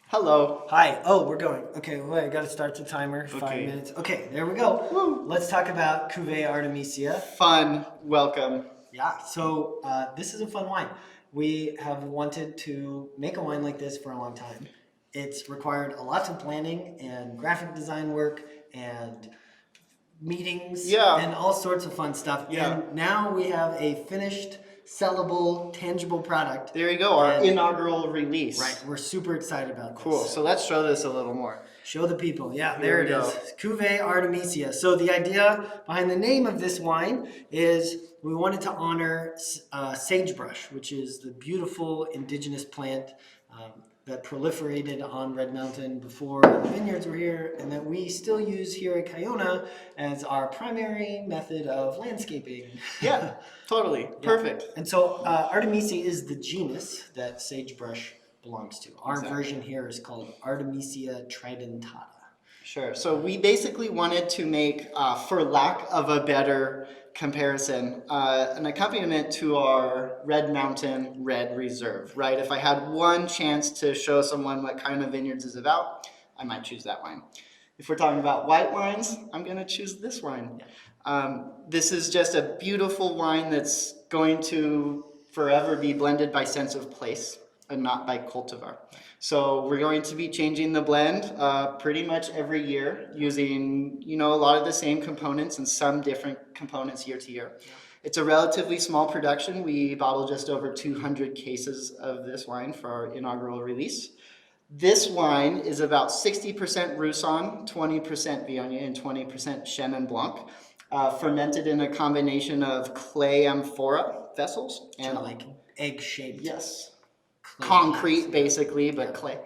Hello. Hi. Oh, we're going. Okay, wait, I gotta start the timer. 5 minutes. Okay, there we go. Woo. Let's talk about Cuvée Artemisia. Fun. Welcome. Yeah, so this is a fun wine. We have wanted to make a wine like this for a long time. It's required a lot of planning and graphic design work and meetings and all sorts of fun stuff. Yeah. And now we have a finished, sellable, tangible product. There you go, our inaugural release. Right, we're super excited about this. Cool. So let's show this a little more. Show the people. Yeah, Here there we it is. Cuvée Artemisia. So the idea behind the name of this wine is we wanted to honor sagebrush, which is the beautiful indigenous plant that proliferated on Red Mountain before the vineyards were here, and that we still use here at Kiona as our primary method of landscaping. Yeah, totally. Yeah. Perfect. And so Artemisia is the genus that sagebrush belongs to. Our version here is called Artemisia tridentata. Sure. So we basically wanted to make, for lack of a better comparison, an accompaniment to our Red Mountain Red Reserve, right? If I had one chance to show someone what Kiona Vineyards is about, I might choose that wine. If we're talking about white wines, I'm going to choose this wine. This is just a beautiful wine that's going to forever be blended by sense of place and not by cultivar. So we're going to be changing the blend pretty much every year using, a lot of the same components and some different components year to year. Yeah. It's a relatively small production. We bottle just over 200 cases of this wine for our inaugural release. This wine is about 60% Roussanne, 20% Viognier, and 20% Chenin Blanc, fermented in a combination of clay amphora vessels. And like egg-shaped. Yes. Concrete basically, but clay,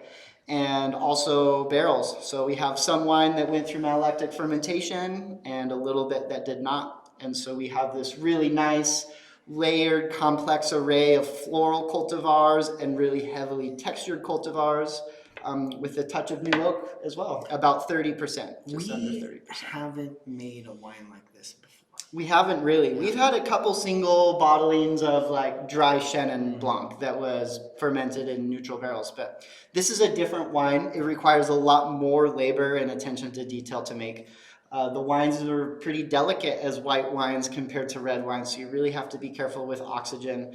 and also barrels. So we have some wine that went through malolactic fermentation and a little bit that did not. And so we have this really nice layered complex array of floral cultivars and really heavily textured cultivars with a touch of new oak as well, about 30%, just under 30%. We haven't made a wine like this before. We haven't really. We've had a couple single bottlings of like dry Chenin Blanc that was fermented in neutral barrels, but this is a different wine. It requires a lot more labor and attention to detail to make. The wines are pretty delicate as white wines compared to red wines, so you really have to be careful with oxygen.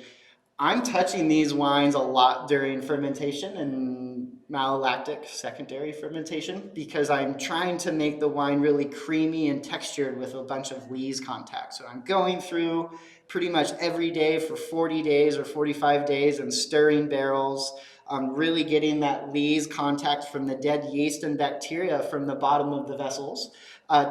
I'm touching these wines a lot during fermentation and malolactic secondary fermentation because I'm trying to make the wine really creamy and textured with a bunch of lees contact. So I'm going through pretty much every day for 40 days or 45 days and stirring barrels, really getting that lees contact from the dead yeast and bacteria from the bottom of the vessels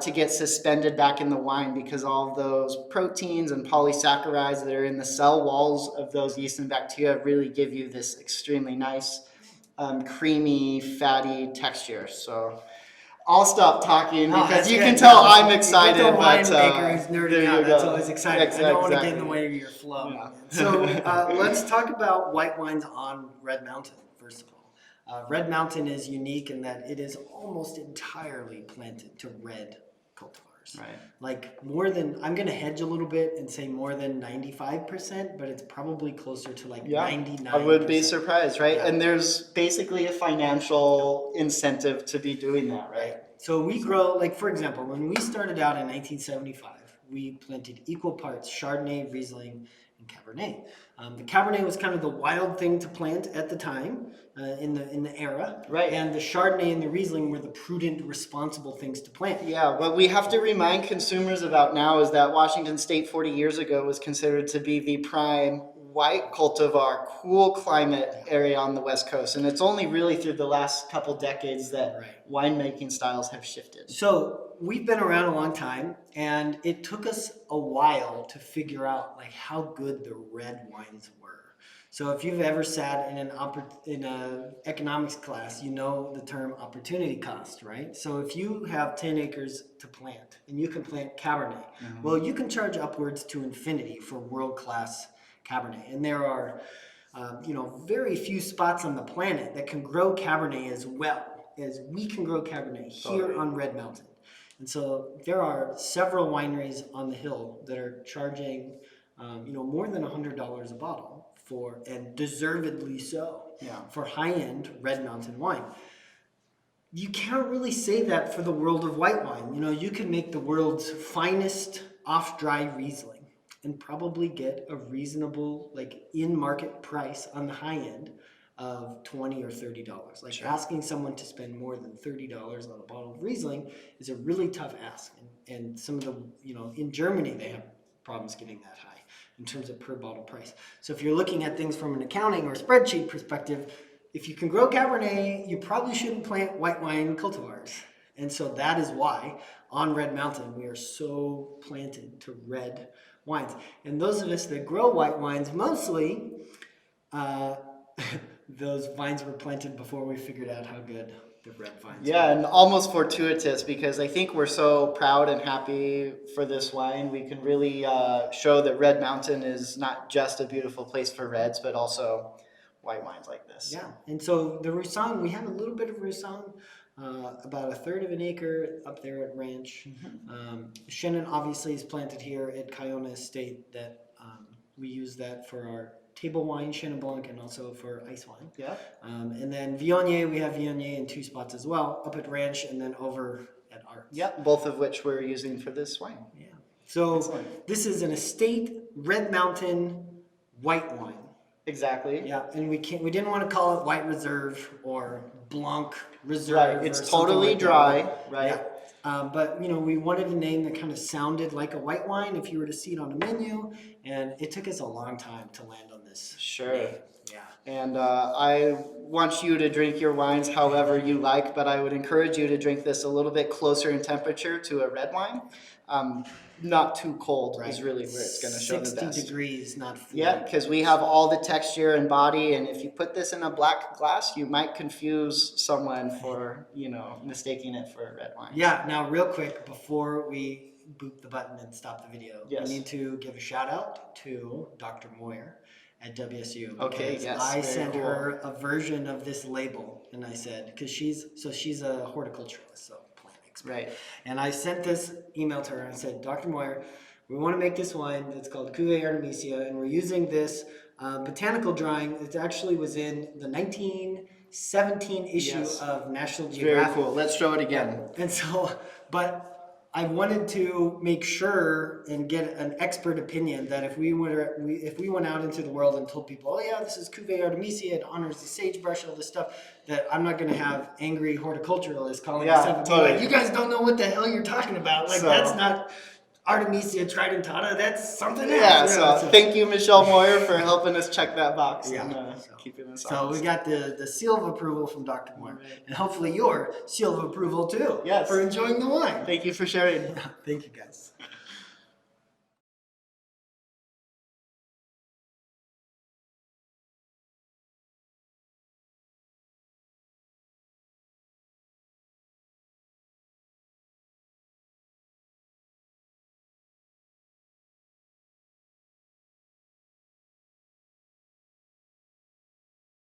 to get suspended back in the wine, because all of those proteins and polysaccharides that are in the cell walls of those yeast and bacteria really give you this extremely nice, creamy, fatty texture. So I'll stop talking because you can tell I'm excited. The winemaker who's nerding out. That's always exciting. Exactly. I don't want to get in the way of your flow. Yeah. So let's talk about white wines on Red Mountain, first of all. Red Mountain is unique in that it is almost entirely planted to red cultivars. Right. Like more than, I'm going to hedge a little bit and say more than 95%, but it's probably closer to like 99%. I would be surprised, right? Yeah. And there's basically a financial incentive to be doing that, right? So we grow, like for example, when we started out in 1975, we planted equal parts Chardonnay, Riesling, and Cabernet. The Cabernet was kind of the wild thing to plant at the time in the era, right? And the Chardonnay and the Riesling were the prudent, responsible things to plant. Yeah, what we have to remind consumers about now is that Washington State 40 years ago was considered to be the prime white cultivar, cool climate area on the West Coast, and it's only really through the last couple decades that winemaking styles have shifted. So we've been around a long time, and it took us a while to figure out like how good the red wines were. So if you've ever sat in an economics class, you know the term opportunity cost, right? So if you have 10 acres to plant and you can plant Cabernet, well, you can charge upwards to infinity for world-class Cabernet. And there are, very few spots on the planet that can grow Cabernet as well as we can grow Cabernet here on Red Mountain. And so there are several wineries on the hill that are charging, more than $100 a bottle and deservedly so, for high-end Red Mountain wine. You can't really say that for the world of white wine. You know, you can make the world's finest off-dry Riesling and probably get a reasonable, like, in-market price on the high end of $20 or $30. Like, asking someone to spend more than $30 on a bottle of Riesling is a really tough ask. And some of the, you know, in Germany, they have problems getting that high in terms of per bottle price. So if you're looking at things from an accounting or spreadsheet perspective, if you can grow Cabernet, you probably shouldn't plant white wine cultivars. And so that is why on Red Mountain, we are so planted to red wines. And those of us that grow white wines, mostly, those vines were planted before we figured out how good the red vines were. And almost fortuitous, because I think we're so proud and happy for this wine. We can really show that Red Mountain is not just a beautiful place for reds, but also white wines like this. Yeah, and so the Roussanne, we have a little bit of Roussanne, about a third of an acre up there at Ranch. Chenin obviously is planted here at Kiona Estate. That we use that for our table wine, Chenin Blanc, and also for ice wine. And then Viognier, we have Viognier in 2 spots as well, up at Ranch and then over at Arts. Both of which we're using for this wine. So this is an estate Red Mountain white wine. Exactly. And we didn't want to call it White Reserve or Blanc Reserve. It's totally like dry, but you know, we wanted a name that kind of sounded like a white wine if you were to see it on a menu, and it took us a long time to land on this. Name. And I want you to drink your wines however you like, but I would encourage you to drink this a little bit closer in temperature to a red wine. Not too cold is really where it's going to show the best. 60 degrees, not 40. Because we have all the texture and body, and if you put this in a black glass, you might confuse someone for, you know, mistaking it for a red wine. Now real quick, before we boop the button and stop the video, we need to give a shout out to Dr. Moyer at WSU. I sent her a version of this label, and I said, because she's a horticulturalist, so plant expert. And I sent this email to her and I said, Dr. Moyer, we want to make this wine that's called Cuvée Artemisia, and we're using this botanical drawing. It actually was in the 1917 issue of National Geographic. Very cool. Let's show it again. And so, but I wanted to make sure and get an expert opinion that if we went out into the world and told people, oh yeah, this is Cuvée Artemisia, it honors the sagebrush, all this stuff, that I'm not going to have angry horticulturalists calling us up and being like, you guys don't know what the hell you're talking about. Like, that's not Artemisia tridentata, that's something else. So thank you, Michelle Moyer, for helping us check that box and keeping us honest. So we got the seal of approval from Dr. Moyer, and hopefully your seal of approval too for enjoying the wine. Thank you for sharing. Thank you, guys.